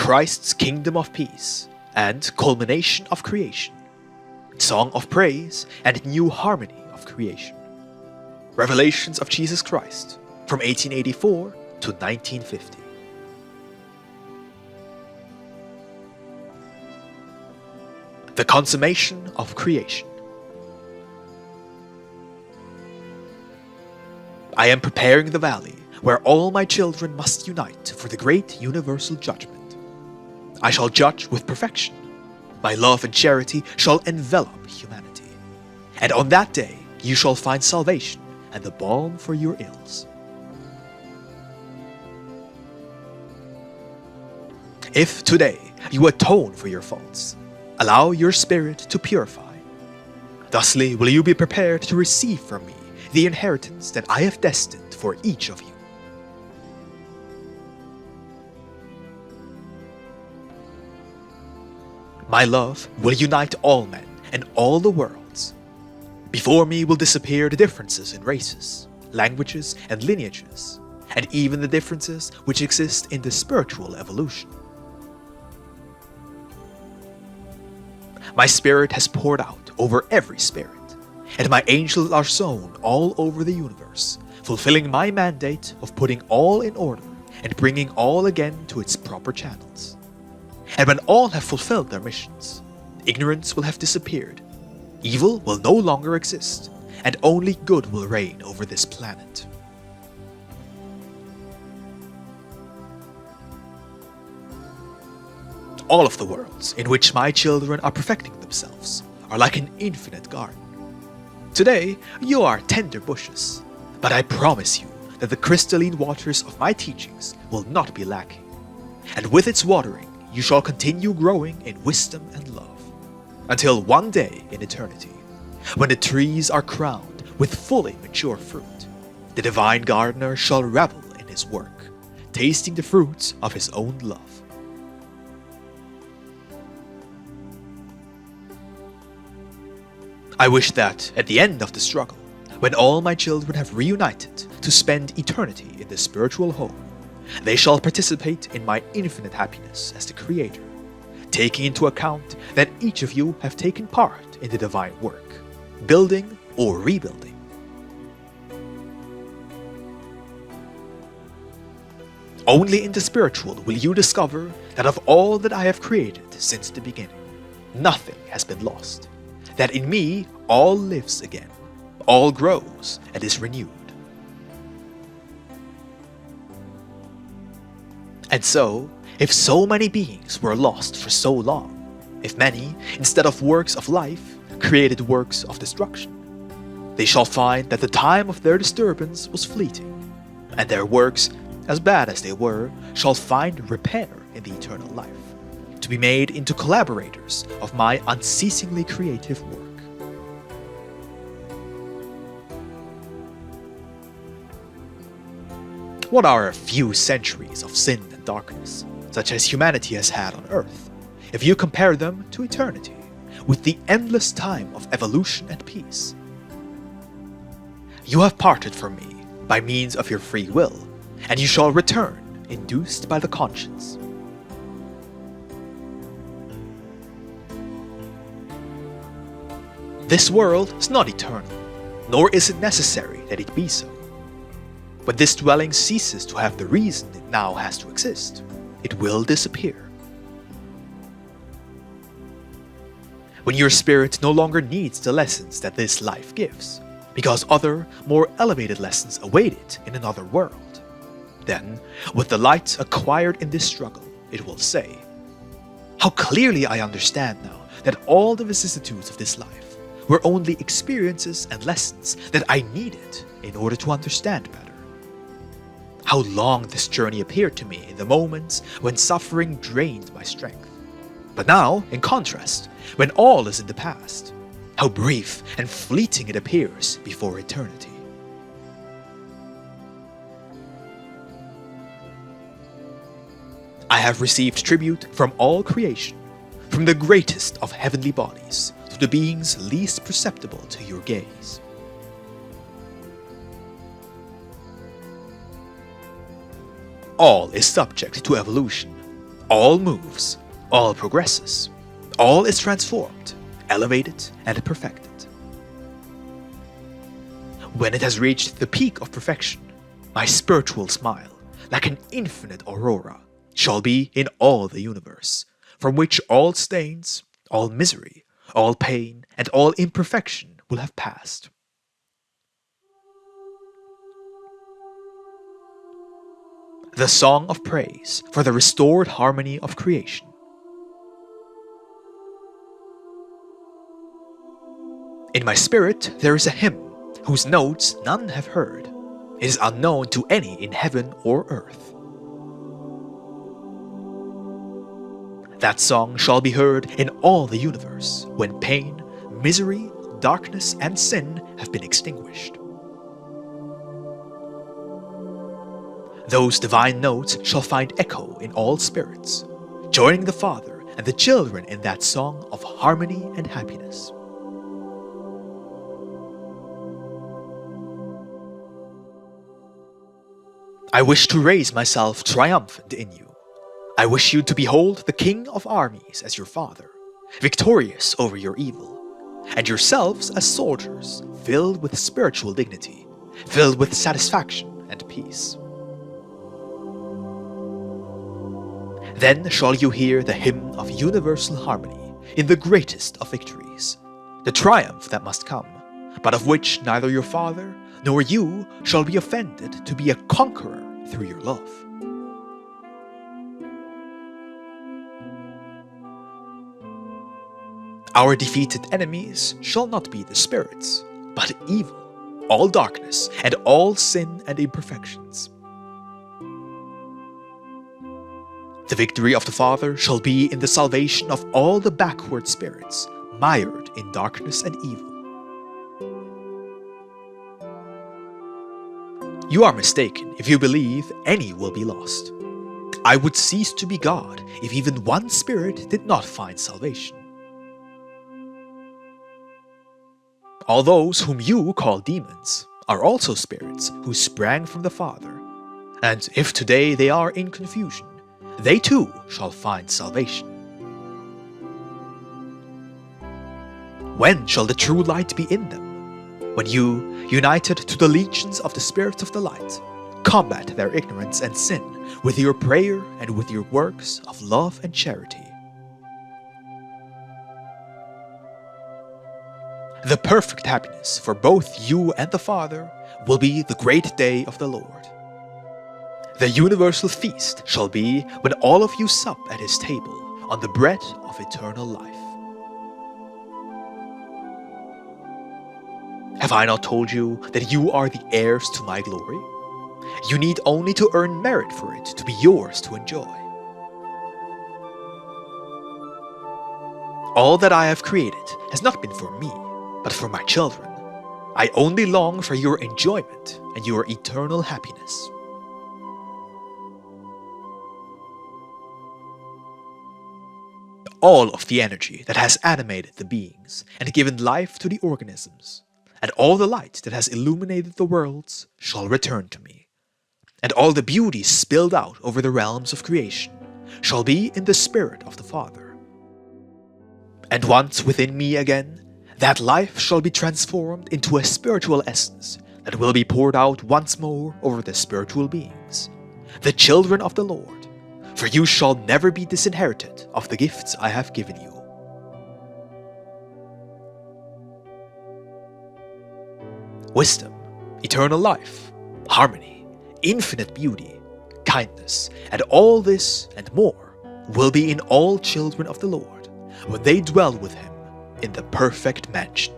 Christ's kingdom of peace and culmination of creation, song of praise and new harmony of creation. Revelations of Jesus Christ from 1884 to 1950. The Consummation of Creation. I am preparing the valley where all my children must unite for the great universal judgment. I shall judge with perfection. My love and charity shall envelop humanity. And on that day you shall find salvation and the balm for your ills. If today you atone for your faults, allow your spirit to purify. Thusly will you be prepared to receive from me the inheritance that I have destined for each of you. My love will unite all men and all the worlds. Before me will disappear the differences in races, languages, and lineages, and even the differences which exist in the spiritual evolution. My spirit has poured out over every spirit, and my angels are sown all over the universe, fulfilling my mandate of putting all in order and bringing all again to its proper channels. And when all have fulfilled their missions, ignorance will have disappeared, evil will no longer exist, and only good will reign over this planet. All of the worlds in which my children are perfecting themselves are like an infinite garden. Today, you are tender bushes, but I promise you that the crystalline waters of my teachings will not be lacking, and with its watering, you shall continue growing in wisdom and love, until one day in eternity, when the trees are crowned with fully mature fruit, the divine gardener shall revel in his work, tasting the fruits of his own love. I wish that, at the end of the struggle, when all my children have reunited to spend eternity in the spiritual home, they shall participate in my infinite happiness as the Creator, taking into account that each of you have taken part in the divine work, building or rebuilding. Only in the spiritual will you discover that of all that I have created since the beginning, nothing has been lost. That in me all lives again, all grows and is renewed. And so, if so many beings were lost for so long, if many, instead of works of life, created works of destruction, they shall find that the time of their disturbance was fleeting, and their works, as bad as they were, shall find repair in the eternal life, to be made into collaborators of my unceasingly creative work. What are a few centuries of sin and darkness, such as humanity has had on Earth, if you compare them to eternity, with the endless time of evolution and peace? You have parted from me by means of your free will, and you shall return, induced by the conscience. This world is not eternal, nor is it necessary that it be so. When this dwelling ceases to have the reason it now has to exist, it will disappear. When your spirit no longer needs the lessons that this life gives, because other, more elevated lessons await it in another world, then, with the light acquired in this struggle, it will say, "How clearly I understand now that all the vicissitudes of this life were only experiences and lessons that I needed in order to understand better. How long this journey appeared to me in the moments when suffering drained my strength. But now, in contrast, when all is in the past, how brief and fleeting it appears before eternity." I have received tribute from all creation, from the greatest of heavenly bodies to the beings least perceptible to your gaze. All is subject to evolution. All moves, all progresses, all is transformed, elevated, and perfected. When it has reached the peak of perfection, my spiritual smile, like an infinite aurora, shall be in all the universe, from which all stains, all misery, all pain, and all imperfection will have passed. The song of praise for the restored harmony of creation. In my spirit there is a hymn whose notes none have heard. It is unknown to any in heaven or earth. That song shall be heard in all the universe when pain, misery, darkness, and sin have been extinguished. Those divine notes shall find echo in all spirits, joining the Father and the children in that song of harmony and happiness. I wish to raise myself triumphant in you. I wish you to behold the King of armies as your Father, victorious over your evil, and yourselves as soldiers filled with spiritual dignity, filled with satisfaction and peace. Then shall you hear the hymn of universal harmony in the greatest of victories, the triumph that must come, but of which neither your Father nor you shall be offended to be a conqueror through your love. Our defeated enemies shall not be the spirits, but evil, all darkness, and all sin and imperfections. The victory of the Father shall be in the salvation of all the backward spirits, mired in darkness and evil. You are mistaken if you believe any will be lost. I would cease to be God if even one spirit did not find salvation. All those whom you call demons are also spirits who sprang from the Father, and if today they are in confusion, they too shall find salvation. When shall the true light be in them? When you, united to the legions of the spirits of the light, combat their ignorance and sin with your prayer and with your works of love and charity. The perfect happiness for both you and the Father will be the great day of the Lord. The universal feast shall be when all of you sup at his table on the bread of eternal life. Have I not told you that you are the heirs to my glory? You need only to earn merit for it to be yours to enjoy. All that I have created has not been for me, but for my children. I only long for your enjoyment and your eternal happiness. All of the energy that has animated the beings and given life to the organisms, and all the light that has illuminated the worlds shall return to me, and all the beauty spilled out over the realms of creation shall be in the Spirit of the Father. And once within me again, that life shall be transformed into a spiritual essence that will be poured out once more over the spiritual beings, the children of the Lord, for you shall never be disinherited of the gifts I have given you. Wisdom, eternal life, harmony, infinite beauty, kindness, and all this and more will be in all children of the Lord when they dwell with him in the perfect mansion.